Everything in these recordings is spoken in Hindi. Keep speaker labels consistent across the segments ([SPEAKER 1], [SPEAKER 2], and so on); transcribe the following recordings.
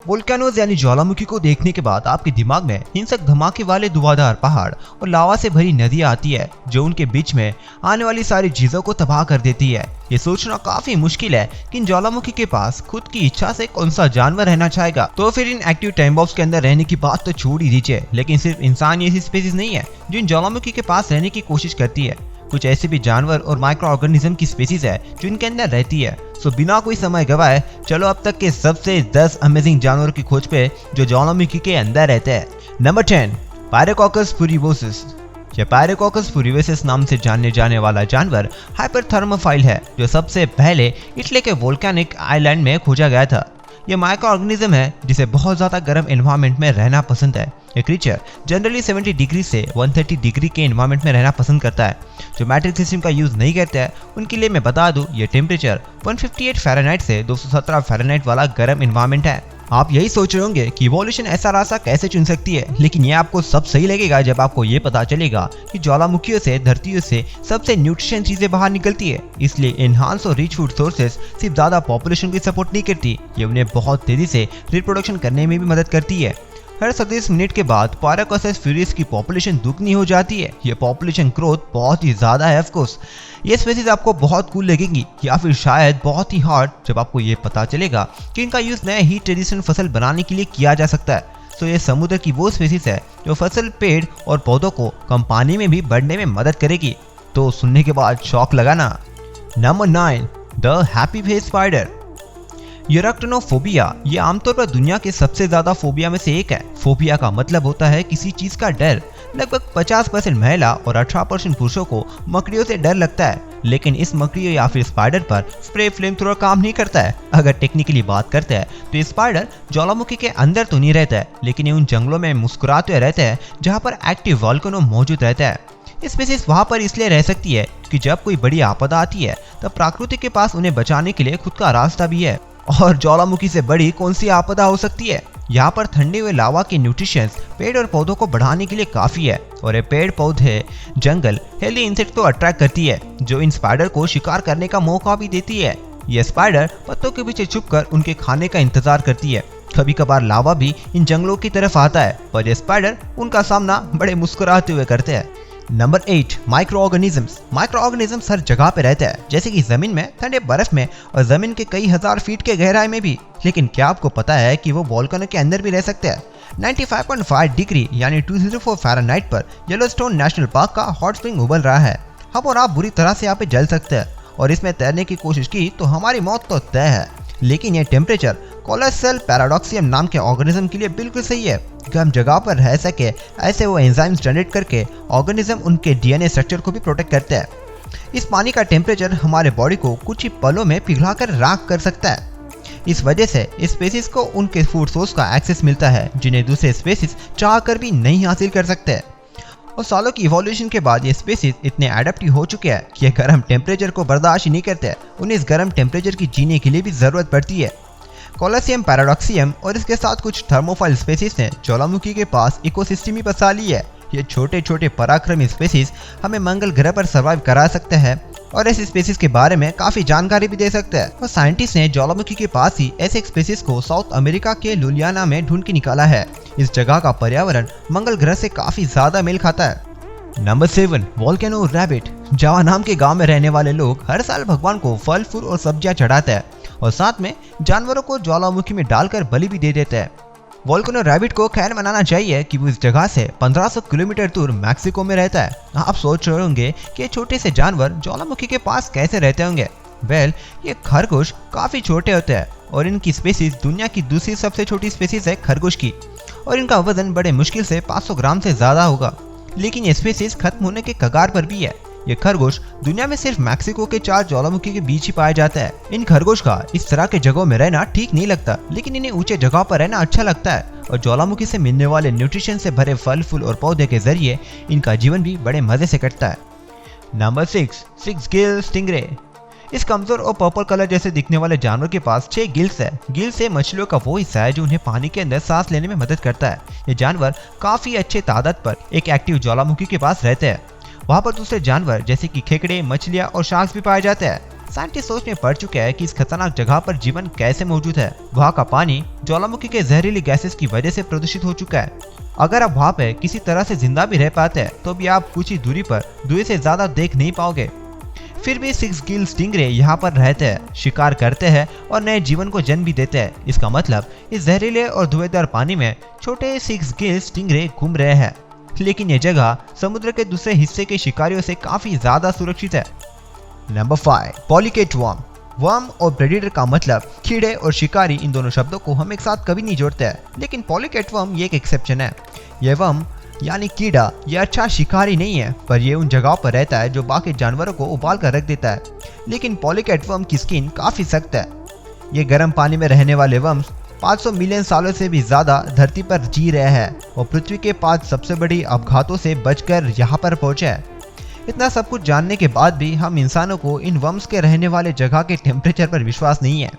[SPEAKER 1] वोल्केनोज यानी ज्वालामुखी को देखने के बाद आपके दिमाग में हिंसक धमाके वाले धुआंधार पहाड़ और लावा से भरी नदियां आती है जो उनके बीच में आने वाली सारी चीजों को तबाह कर देती है। ये सोचना काफी मुश्किल है कि इन ज्वालामुखी के पास खुद की इच्छा से कौन सा जानवर रहना चाहेगा। तो फिर इन एक्टिव टाइम बॉम्ब्स के अंदर रहने की बात तो छोड़ ही दीजिए, लेकिन सिर्फ इंसान ऐसी स्पीसीज नहीं है जो इन ज्वालामुखी के पास रहने की कोशिश करती है। कुछ ऐसे भी जानवर और माइक्रो ऑर्गेनिज्म की स्पीसीज है जो इनके अंदर रहती है। सो बिना कोई समय गवाए चलो अब तक के सबसे 10 अमेजिंग जानवरों की खोज पे जो ज्वालामुखी के अंदर रहते हैं। नंबर 10, पायरोकॉकस फुरिवोसिस। यह पायरोकॉकस फुरिवोसिस नाम से जाने जाने वाला जानवर हाइपरथर्मोफाइल है जो सबसे पहले इटली के वोल्केनिक आइलैंड में खोजा गया था। यह माइक्रो ऑर्गेनिज्म है जिसे बहुत ज्यादा गर्म एनवायरनमेंट में रहना पसंद है। यह क्रीचर जनरली 70 डिग्री से 130 डिग्री के एनवायरनमेंट में रहना पसंद करता है। जो मैट्रिक सिस्टम का यूज नहीं करता है उनके लिए मैं बता दूं ये टेम्परेचर 158 फ़ारेनहाइट से 217 फ़ारेनहाइट वाला गर्म एनवायरनमेंट है। आप यही सोच रहे होंगे कि इवोल्यूशन ऐसा रास्ता कैसे चुन सकती है, लेकिन ये आपको सब सही लगेगा जब आपको ये पता चलेगा कि ज्वालामुखियों से धरतियों से सबसे न्यूट्रिशन चीजें बाहर निकलती है। इसलिए एनहांस और रिच फूड सोर्सेस सिर्फ ज्यादा पॉपुलेशन की सपोर्ट नहीं करती, ये उन्हें बहुत तेजी से रिप्रोडक्शन करने में भी मदद करती है। हर 37 मिनट के बाद पायरोकॉकस फ्यूरियस की पॉपुलेशन दुगनी हो जाती है। ये पॉपुलेशन ग्रोथ बहुत ही ज्यादा है। ऑफ कोर्स ये स्पीसीज आपको बहुत कूल लगेंगी या फिर शायद बहुत ही हार्ड जब आपको ये पता चलेगा कि इनका यूज नए हीट ट्रेडिशनल फसल बनाने के लिए किया जा सकता है। तो ये समुद्र की वो स्पीसीज है जो फसल, पेड़ और पौधों को कम पानी में भी बढ़ने में मदद करेगी। तो सुनने के बाद शौक लगा ना। Number 9, the happy face spider. Arachnophobia ये आमतौर पर दुनिया के सबसे ज्यादा फोबिया में से एक है। फोबिया का मतलब होता है किसी चीज का डर। लगभग 50% महिला और 18% पुरुषों को मकड़ियों से डर लगता है, लेकिन इस मकड़ियों या फिर स्पाइडर पर स्प्रे फ्लेम थ्रोअर काम नहीं करता है। अगर टेक्निकली बात करते हैं तो ये स्पाइडर ज्वालामुखी के अंदर तो नहीं रहता है, लेकिन ये उन जंगलों में मुस्कुराते हुए रहते हैं जहाँ पर एक्टिव वोल्केनो मौजूद रहता है। ये स्पीसीज वहाँ पर इसलिए रह सकती है कि जब कोई बड़ी आपदा आती है तब प्रकृति के पास उन्हें बचाने के लिए खुद का रास्ता भी है। और ज्वालामुखी से बड़ी कौन सी आपदा हो सकती है। यहाँ पर ठंडे हुए लावा के न्यूट्रिशंस पेड़ और पौधों को बढ़ाने के लिए काफी है, और ये पेड़ पौधे जंगल हेल्दी इंसेक्ट को अट्रैक्ट करती है जो इन स्पाइडर को शिकार करने का मौका भी देती है। ये स्पाइडर पत्तों के पीछे छुपकर उनके खाने का इंतजार करती है। कभी कभार लावा भी इन जंगलों की तरफ आता है, पर ये स्पाइडर उनका सामना बड़े मुस्कुराते हुए करते हैं। Number 8, microorganisms. Microorganisms हर जगह पे रहते हैं, जैसे कि जमीन में, ठंडे बर्फ में और जमीन के कई हजार फीट के गहराई में भी। लेकिन क्या आपको पता है कि वो वोल्केनो के अंदर भी रह सकते हैं। 95.5 डिग्री यानी 204 फ़ारेनहाइट पर येलोस्टोन नेशनल पार्क का हॉट स्प्रिंग उबल रहा है। हम और आप बुरी तरह से यहाँ पे जल सकते हैं, और इसमें तैरने की कोशिश की तो हमारी मौत तो तय है। लेकिन यह टेम्परेचर कोलोसेल पैराडॉक्सियम नाम के ऑर्गेनिज्म के लिए बिल्कुल सही है। गर्म जगह पर रह सके ऐसे वो एंजाइम्स जनरेट करके ऑर्गेनिज्म उनके डीएनए स्ट्रक्चर को भी प्रोटेक्ट करते हैं। इस पानी का टेम्परेचर हमारे बॉडी को कुछ ही पलों में पिघलाकर राख कर सकता है। इस वजह से इस स्पीसीज को उनके फूड सोर्स का एक्सेस मिलता है जिन्हें दूसरे स्पीसीज चाह कर भी नहीं हासिल कर सकते। और सालों की इवोल्यूशन के बाद ये स्पीसीज इतने एडेप्टिव हो चुके हैं कि ये गर्म टेम्परेचर को बर्दाश्त ही नहीं करते। उन्हें इस गर्म टेम्परेचर की जीने के लिए भी जरूरत पड़ती है। कोलोसियम पैराडॉक्सियम और इसके साथ कुछ थर्मोफाइल स्पीसीज ने ज्वालामुखी के पास इकोसिस्टम ही बसा ली है। ये छोटे छोटे पराक्रमी स्पीसीज हमें मंगल ग्रह पर सर्वाइव करा सकते हैं और ऐसी स्पीसीज के बारे में काफी जानकारी भी दे सकते हैं। और साइंटिस्ट ने ज्वालामुखी के पास ही ऐसे स्पीसीज को साउथ अमेरिका के लुलियाना में ढूंढ के निकाला है। इस जगह का पर्यावरण मंगल ग्रह से काफी ज्यादा मेल खाता है। Number 7, volcano rabbit. जावा नाम के गांव में रहने वाले लोग हर साल भगवान को फल फूल और सब्जियां चढ़ाते हैं और साथ में जानवरों को ज्वालामुखी में डालकर बलि भी दे देते हैं। वोल्केनो रैबिट को खैर मनाना चाहिए कि वो इस जगह से 1500 किलोमीटर दूर मैक्सिको में रहता है। आप सोच रहे होंगे कि ये छोटे से जानवर ज्वालामुखी के पास कैसे रहते होंगे। वेल, ये खरगोश काफी छोटे होते हैं और इनकी स्पीसीज दुनिया की दूसरी सबसे छोटी स्पीसीज है खरगोश की, और इनका वजन बड़े मुश्किल से 500 ग्राम से ज्यादा होगा। लेकिन ये स्पीसीज खत्म होने के कगार पर भी है। ये खरगोश दुनिया में सिर्फ मैक्सिको के 4 ज्वालामुखी के बीच ही पाया जाता है। इन खरगोश का इस तरह के जगहों में रहना ठीक नहीं लगता, लेकिन इन्हें ऊंचे जगह पर रहना अच्छा लगता है और ज्वालामुखी से मिलने वाले न्यूट्रिशन से भरे फल फूल और पौधे के जरिए इनका जीवन भी बड़े मजे से कटता है। Number 6 Gill stingray. इस कमजोर और पर्पल कलर जैसे दिखने वाले जानवर के पास 6 गिल्स है। गिल्स से मछलियों का वो हिस्सा है जो उन्हें पानी के अंदर सांस लेने में मदद करता है। ये जानवर काफी अच्छे तादाद पर एक एक्टिव ज्वालामुखी के पास रहते हैं। वहाँ पर दूसरे जानवर जैसे कि खेकड़े, मछलियाँ और शार्क्स भी पाए जाते हैं। साइंटिस्ट सोच में पड़ चुके हैं कि इस खतरनाक जगह पर जीवन कैसे मौजूद है। वहाँ का पानी ज्वालामुखी के जहरीली गैसेस की वजह से प्रदूषित हो चुका है। अगर आप वहाँ पे किसी तरह से जिंदा भी रह पाते हैं तो भी आप कुछ ही दूरी पर धुएं से ज्यादा देख नहीं पाओगे। फिर भी 6 गिल स्टिंगरे यहाँ पर रहते हैं, शिकार करते हैं और नए जीवन को जन्म भी देते हैं। इसका मतलब इस जहरीले और धुएंधार पानी में छोटे 6 गिल स्टिंगरे घूम रहे हैं। लेकिन ये जगह समुद्र के दूसरे हिस्से के शिकारियों से काफी ज्यादा सुरक्षित है। Number 5, Pulicat worm. वर्म और प्रेडेटर का मतलब कीड़े और शिकारी, इन दोनों शब्दों को हम एक साथ कभी नहीं जोड़ते हैं, लेकिन पॉलीकेट वर्म ये एक एक्सेप्शन है। यह वर्म यानी कीड़ा ये अच्छा शिकारी नहीं है, पर ये उन जगहों पर रहता है जो बाकी जानवरों को उबाल कर रख देता है। लेकिन पॉलीकेट वर्म की स्किन काफी सख्त है। ये गर्म पानी में रहने वाले वर्म्स 500 मिलियन सालों से भी ज्यादा धरती पर जी रहे हैं और पृथ्वी के 5 सबसे बड़ी अपघातों से बचकर यहाँ पर पहुंचे हैं। इतना सब कुछ जानने के बाद भी हम इंसानों को इन वर्म्स के रहने वाले जगह के टेम्परेचर पर विश्वास नहीं है।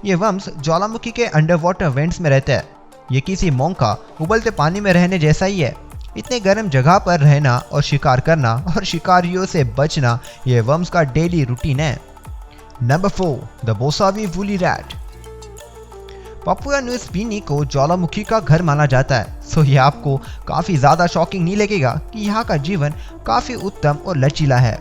[SPEAKER 1] ये वर्म्स ज्वालामुखी के अंडर वाटर वेंट्स में रहते हैं। ये किसी मोंग का उबलते पानी में रहने जैसा ही है। इतने गर्म जगह पर रहना और शिकार करना और शिकारियों से बचना ये वर्म्स का डेली रूटीन है। Number 4, the Bosavi woolly rat. Papua New Guinea को ज्वालामुखी का घर माना जाता है, सो ये आपको काफी ज्यादा शॉकिंग नहीं लगेगा कि यहाँ का जीवन काफी उत्तम और लचीला है।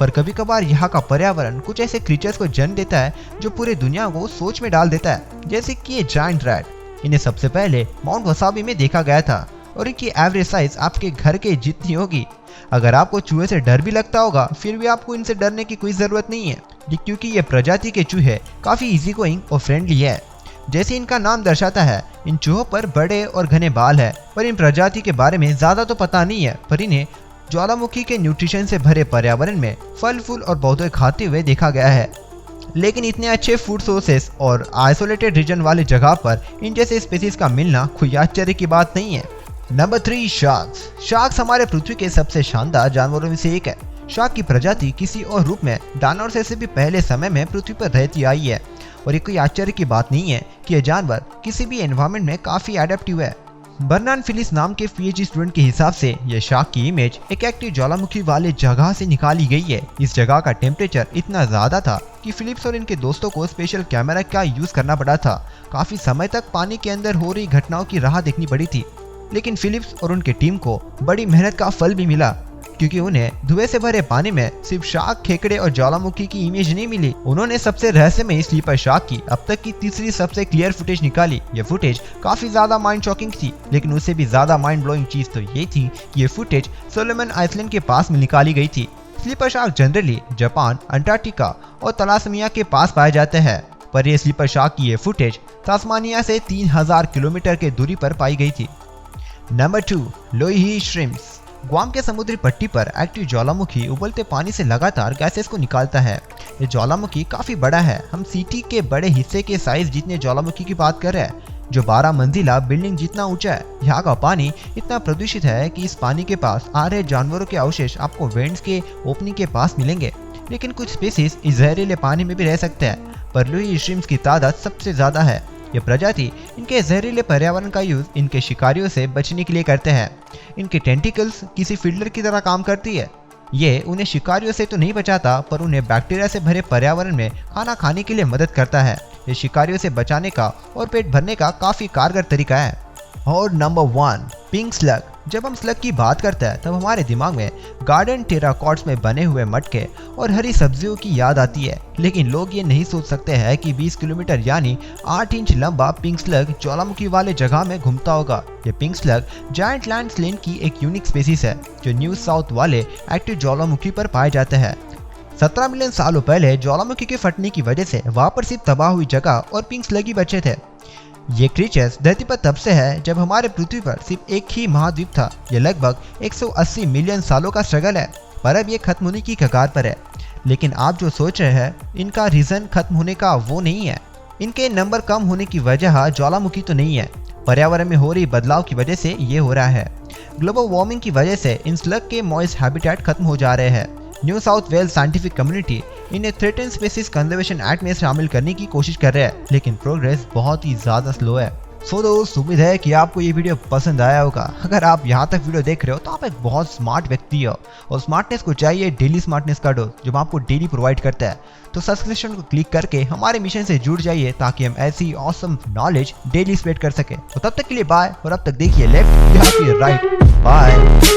[SPEAKER 1] पर कभी कभार यहाँ का पर्यावरण कुछ ऐसे क्रीचर्स को जन्म देता है जो पूरी दुनिया को सोच में डाल देता है, जैसे कि ये जायंट रैट। इन्हें सबसे पहले माउंट वसाबी में देखा गया था और इनकी एवरेज साइज आपके घर के जितनी होगी। अगर आपको चूहे से डर भी लगता होगा, फिर भी आपको इनसे डरने की कोई जरूरत नहीं है, क्योंकि ये प्रजाति के चूहे काफी इजी गोइंग और फ्रेंडली है। जैसे इनका नाम दर्शाता है, इन चूहों पर बड़े और घने बाल है। पर इन प्रजाति के बारे में ज्यादा तो पता नहीं है, पर इन्हें ज्वालामुखी के न्यूट्रिशन से भरे पर्यावरण में फल फूल और पौधे खाते हुए देखा गया है। लेकिन इतने अच्छे फूड सोर्सेस और आइसोलेटेड रीजन वाली जगह पर इन जैसे स्पीसीज का मिलना कोई आश्चर्य की बात नहीं है। Number 3, sharks. शार्क्स हमारे पृथ्वी के सबसे शानदार जानवरों में से एक है। शार्क की प्रजाति किसी और रूप में डायनासोर से भी पहले समय में पृथ्वी पर रहती आई है और ये कोई आश्चर्य की बात नहीं है कि यह जानवर किसी भी एनवायरनमेंट में काफी एडेप्टिव है। बर्नान फिलिस नाम के पीएचडी स्टूडेंट के हिसाब से यह शार्क की इमेज एक एक्टिव ज्वालामुखी वाले जगह से निकाली गई है। इस जगह का टेम्परेचर इतना ज्यादा था कि फिलिप्स और इनके दोस्तों को स्पेशल कैमरा का यूज करना पड़ा था। काफी समय तक पानी के अंदर हो रही घटनाओं की राह देखनी पड़ी थी, लेकिन फिलिप्स और उनके टीम को बड़ी मेहनत का फल भी मिला, क्योंकि उन्हें धुएं से भरे पानी में सिर्फ शार्क, खेकड़े और ज्वालामुखी की इमेज नहीं मिली। उन्होंने सबसे रहस्यमयी स्लीपर शार्क की अब तक की तीसरी सबसे क्लियर फुटेज निकाली। ये फुटेज काफी ज्यादा माइंड शॉकिंग थी, लेकिन उससे भी ज्यादा माइंड ब्लोइंग चीज तो ये थी कि ये फुटेज सोलोमन आइलैंड के पास में निकाली गई थी। Sleeper shark generally Japan, Antarctica और तलासमिया के पास पाए जाते हैं, पर ये स्लीपर शार्क की ये फुटेज तास्मानिया से 3000 किलोमीटर के दूरी पर पाई गई थी। नंबर 2, लोही श्रिम्प्स। ग्वाम के समुद्री पट्टी पर एक्टिव ज्वालामुखी उबलते पानी से लगातार गैसेस को निकालता है। ये ज्वालामुखी काफी बड़ा है। हम सिटी के बड़े हिस्से के साइज जितने ज्वालामुखी की बात कर रहे हैं, जो 12 मंजिला बिल्डिंग जितना ऊंचा है। यहाँ का पानी इतना प्रदूषित है कि इस पानी के पास आ रहे जानवरों के अवशेष आपको वेंट्स के ओपनिंग के पास मिलेंगे। लेकिन कुछ स्पीसीज इस जहरीले पानी में भी रह सकते हैं, पर लोही श्रिम्प्स की तादाद सबसे ज्यादा है। ये प्रजाति इनके जहरीले पर्यावरण का यूज इनके शिकारियों से बचने के लिए करते हैं। इनके टेंटिकल्स किसी फिल्टर की तरह काम करती है। ये उन्हें शिकारियों से तो नहीं बचाता, पर उन्हें बैक्टीरिया से भरे पर्यावरण में खाना खाने के लिए मदद करता है। ये शिकारियों से बचाने का और पेट भरने का काफी कारगर तरीका है। और नंबर 1, पिंक स्लग। जब हम स्लग की बात करते हैं तब हमारे दिमाग में गार्डन टेराकॉट्स में बने हुए मटके और हरी सब्जियों की याद आती है, लेकिन लोग ये नहीं सोच सकते हैं कि 20 किलोमीटर यानी 8 इंच लंबा पिंक स्लग ज्वालामुखी वाले जगह में घूमता होगा। ये pink slug giant land slain की एक यूनिक स्पीसीज है जो न्यू साउथ वाले एक्टिव ज्वालामुखी पर पाए जाते हैं। 17 मिलियन सालों पहले ज्वालामुखी के फटने की वजह से वहां पर सिर्फ तबाह हुई जगह और पिंक स्लग ही बचे थे। ये क्रीचर्स धरती पर तब से है जब हमारे पृथ्वी पर सिर्फ एक ही महाद्वीप था। ये लगभग 180 मिलियन सालों का स्ट्रगल है, पर अब ये खत्म होने की कगार पर है। लेकिन आप जो सोच रहे हैं, इनका रीजन खत्म होने का वो नहीं है। इनके नंबर कम होने की वजह ज्वालामुखी तो नहीं है, पर्यावरण में हो रही बदलाव की वजह से ये हो रहा है। ग्लोबल वार्मिंग की वजह से इन स्लग के मॉइस्ट हैबिटेट खत्म हो जा रहे हैं। New South Wales scientific community इन्हें थ्रेटेंड स्पीसीज कंजर्वेशन एक्ट में शामिल करने की कोशिश कर रहे हैं, लेकिन प्रोग्रेस बहुत ही ज्यादा स्लो है। सो दोस्त, उम्मीद है कि आपको ये वीडियो पसंद आया होगा। अगर आप यहाँ तक वीडियो देख रहे हो तो आप एक बहुत स्मार्ट व्यक्ति हो और स्मार्टनेस को चाहिए डेली स्मार्टनेस का डोज जो आपको डेली प्रोवाइड करता है। तो सब्सक्रिप्शन को क्लिक करके हमारे मिशन से जुड़ जाइए ताकि हम ऐसी ऑसम नॉलेज डेली स्प्रेड कर सके। तो तब तक के लिए बाय, और अब तक देखिए लेफ्ट या फिर राइट। बाय।